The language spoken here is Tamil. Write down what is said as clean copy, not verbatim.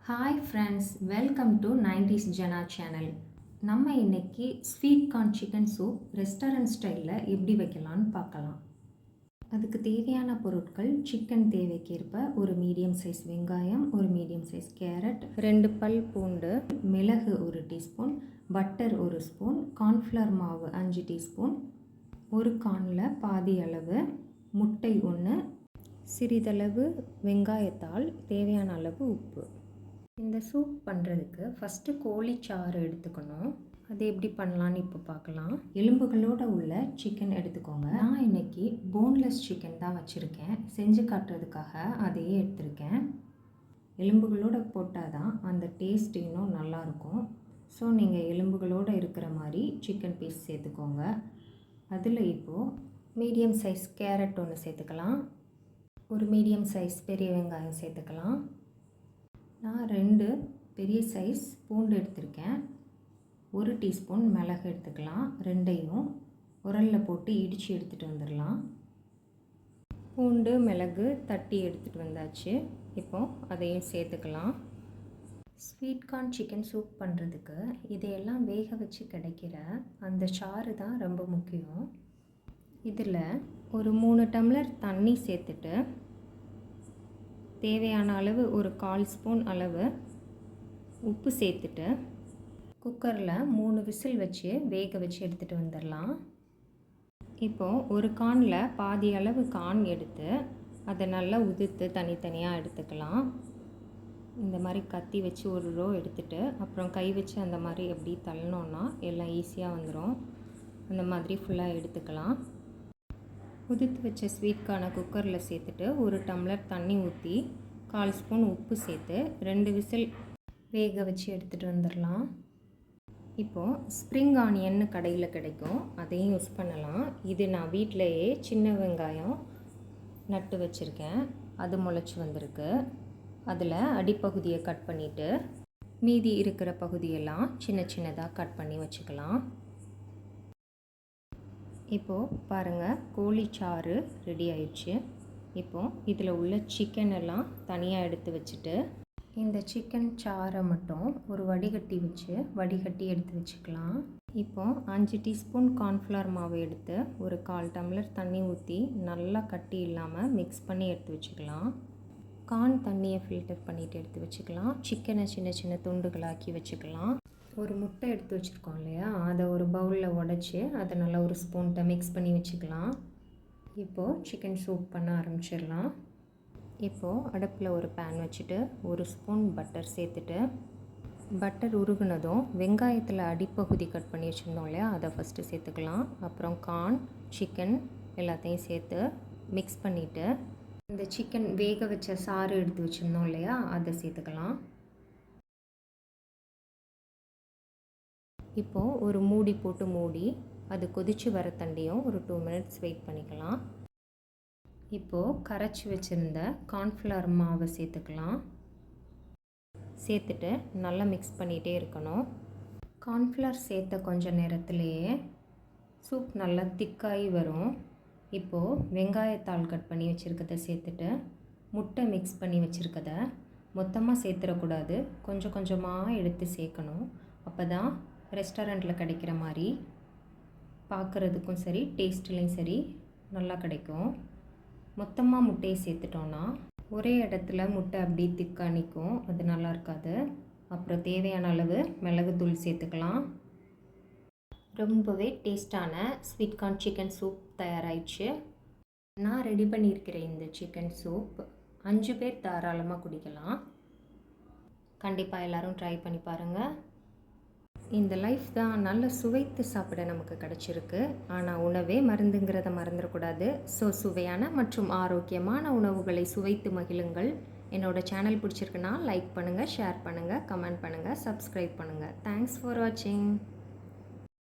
Hi friends, welcome to 90s Jana channel. நம்ம இன்னைக்கு sweet corn chicken soup restaurant ஸ்டைலில் எப்படி வைக்கலான்னு பார்க்கலாம். அதுக்கு தேவையான பொருட்கள்: சிக்கன் தேவைக்கேற்ப ஒரு மீடியம் சைஸ் வெங்காயம், ஒரு மீடியம் சைஸ் கேரட், 2 பல் பூண்டு, மிளகு 1 டீஸ்பூன், பட்டர் 1 ஸ்பூன், கார்ன்ஃப்ளவர் மாவு 5 டீஸ்பூன், ஒரு கார்னில் பாதி அளவு, முட்டை 1, சிறிதளவு வெங்காயத்தாள், தேவையான அளவு உப்பு. இந்த சூப் பண்ணுறதுக்கு ஃபஸ்ட்டு கோழிச்சாறு எடுத்துக்கணும். அது எப்படி பண்ணலான்னு இப்போ பார்க்கலாம். எலும்புகளோடு உள்ள சிக்கன் எடுத்துக்கோங்க. நான் இன்றைக்கி போன்லெஸ் சிக்கன் தான் வச்சுருக்கேன். செஞ்சு காட்டுறதுக்காக அதையே எடுத்திருக்கேன். எலும்புகளோடு போட்டால் தான் அந்த டேஸ்ட் இன்னும் நல்லாயிருக்கும். ஸோ நீங்கள் எலும்புகளோடு இருக்கிற மாதிரி சிக்கன் பீஸ் சேர்த்துக்கோங்க. அதில் இப்போது மீடியம் சைஸ் கேரட் ஒன்று சேர்த்துக்கலாம். ஒரு மீடியம் சைஸ் பெரிய வெங்காயம் சேர்த்துக்கலாம். நான் 2 பெரிய சைஸ் பூண்டு எடுத்திருக்கேன். 1 டீஸ்பூன் மிளகு எடுத்துக்கலாம். 2ஐயும் உரலில் போட்டு இடித்து எடுத்துகிட்டு வந்துடலாம். பூண்டு மிளகு தட்டி எடுத்துகிட்டு வந்தாச்சு. இப்போது அதையும் சேர்த்துக்கலாம். ஸ்வீட் கார்ன் சிக்கன் சூப் பண்ணுறதுக்கு இதையெல்லாம் வேக வச்சு கிடைக்கிற அந்த சாறு தான் ரொம்ப முக்கியம். இதில் ஒரு 3 டம்ளர் தண்ணி சேர்த்துட்டு தேவையான அளவு ஒரு 1/4 ஸ்பூன் அளவு உப்பு சேர்த்துட்டு குக்கரில் 3 விசில் வச்சு வேக வச்சு எடுத்துகிட்டு வந்துடலாம். இப்போது ஒரு கார்னில் பாதி அளவு கார்ன் எடுத்து அதை நல்லா உதிர்த்து தனித்தனியாக எடுத்துக்கலாம். இந்த மாதிரி கத்தி வச்சு ஒரு ரோ எடுத்துகிட்டு அப்புறம் கை வச்சு அந்த மாதிரி எப்படி தள்ளனோன்னா எல்லாம் ஈஸியாக வந்துடும். அந்த மாதிரி ஃபுல்லாக எடுத்துக்கலாம். உதிர்த்து வச்ச ஸ்வீட் கார்னை குக்கரில் சேர்த்துட்டு 1 டம்ளர் தண்ணி ஊற்றி 1/4 ஸ்பூன் உப்பு சேர்த்து 2 விசில் வேக வச்சு எடுத்துகிட்டு வந்துடலாம். இப்போது ஸ்ப்ரிங் ஆனியன்னு கடையில் கிடைக்கும், அதையும் யூஸ் பண்ணலாம். இது நான் வீட்டிலையே சின்ன வெங்காயம் நட்டு வச்சுருக்கேன். அது முளைச்சி வந்திருக்கு. அதில் அடிப்பகுதியை கட் பண்ணிவிட்டு மீதி இருக்கிற பகுதியெல்லாம் சின்ன சின்னதாக கட் பண்ணி வச்சுக்கலாம். இப்போது பாருங்கள், கோழிச்சாறு ரெடி ஆயிடுச்சு. இப்போது இதில் உள்ள சிக்கன் எல்லாம் தனியாக எடுத்து வச்சுட்டு இந்த சிக்கன் சாறை மட்டும் ஒரு வடிகட்டி எடுத்து வச்சுக்கலாம். இப்போது 5 டீஸ்பூன் கார்ன்ஃப்ளவர் மாவு எடுத்து ஒரு 1/4 டம்ளர் தண்ணி ஊற்றி நல்லா கட்டி இல்லாமல் மிக்ஸ் பண்ணி எடுத்து வச்சுக்கலாம். கார்ன் தண்ணியை ஃபில்டர் பண்ணிவிட்டு எடுத்து வச்சுக்கலாம். சிக்கனை சின்ன சின்ன துண்டுகளாக்கி வச்சுக்கலாம். ஒரு முட்டை எடுத்து வச்சுருக்கோம் இல்லையா, அதை ஒரு பவுலில் உடச்சி அதை நல்லா ஒரு ஸ்பூன்கிட்ட மிக்ஸ் பண்ணி வச்சுக்கலாம். இப்போது சிக்கன் சூப் பண்ண ஆரம்பிச்சிடலாம். இப்போது அடுப்பில் ஒரு பேன் வச்சுட்டு 1 ஸ்பூன் பட்டர் சேர்த்துட்டு பட்டர் உருகுனதும் வெங்காயத்தில் அடிப்பகுதி கட் பண்ணி வச்சுருந்தோம் இல்லையா, அதை ஃபஸ்ட்டு சேர்த்துக்கலாம். அப்புறம் கார்ன், சிக்கன் எல்லாத்தையும் சேர்த்து மிக்ஸ் பண்ணிவிட்டு இந்த சிக்கன் வேக வச்ச சாறு எடுத்து வச்சுருந்தோம் இல்லையா, அதை சேர்த்துக்கலாம். இப்போது ஒரு மூடி போட்டு மூடி அது கொதித்து வர தண்டியும் ஒரு 2 மினிட்ஸ் வெயிட் பண்ணிக்கலாம். இப்போது கரைச்சி வச்சுருந்த கார்ன்ஃப்ளவர் மாவை சேர்த்துக்கலாம். சேர்த்துட்டு நல்லா மிக்ஸ் பண்ணிகிட்டே இருக்கணும். கார்ன்ஃப்ளவர் சேர்த்த கொஞ்சம் நேரத்துலேயே சூப் நல்லா திக்காகி வரும். இப்போது வெங்காயத்தாள் கட் பண்ணி வச்சுருக்கதை சேர்த்துட்டு முட்டை மிக்ஸ் பண்ணி வச்சுருக்கத மொத்தமாக சேர்த்துடக்கூடாது, கொஞ்சம் கொஞ்சமாக எடுத்து சேர்க்கணும். அப்போ தான் ரெஸ்டாரண்ட்டில் கிடைக்கிற மாதிரி பார்க்குறதுக்கும் சரி டேஸ்ட்லேயும் சரி நல்லா கிடைக்கும். மொத்தமாக முட்டையை சேர்த்துட்டோன்னா ஒரே இடத்துல முட்டை அப்படி திக்காக நிற்கும், அது நல்லா இருக்காது. அப்புறம் தேவையான அளவு மிளகுத்தூள் சேர்த்துக்கலாம். ரொம்பவே டேஸ்டான ஸ்வீட் கார்ன் சிக்கன் சூப் தயாராகிடுச்சு. நான் ரெடி பண்ணியிருக்கிற இந்த சிக்கன் சூப் 5 பேர் தாராளமாக குடிக்கலாம். கண்டிப்பாக எல்லோரும் ட்ரை பண்ணி பாருங்கள். இந்த லைஃப் தான் நல்ல சுவைத்து சாப்பிட நமக்கு கிடச்சிருக்கு. ஆனால் உணவே மருந்துங்கிறத மறந்துடக்கூடாது. ஸோ சுவையான மற்றும் ஆரோக்கியமான உணவுகளை சுவைத்து மகிழுங்கள். என்னோடய சேனல் பிடிச்சிருக்குன்னா லைக் பண்ணுங்கள், ஷேர் பண்ணுங்கள், கமெண்ட் பண்ணுங்கள், சப்ஸ்கிரைப் பண்ணுங்கள். தேங்க்ஸ் ஃபார் வாட்சிங்.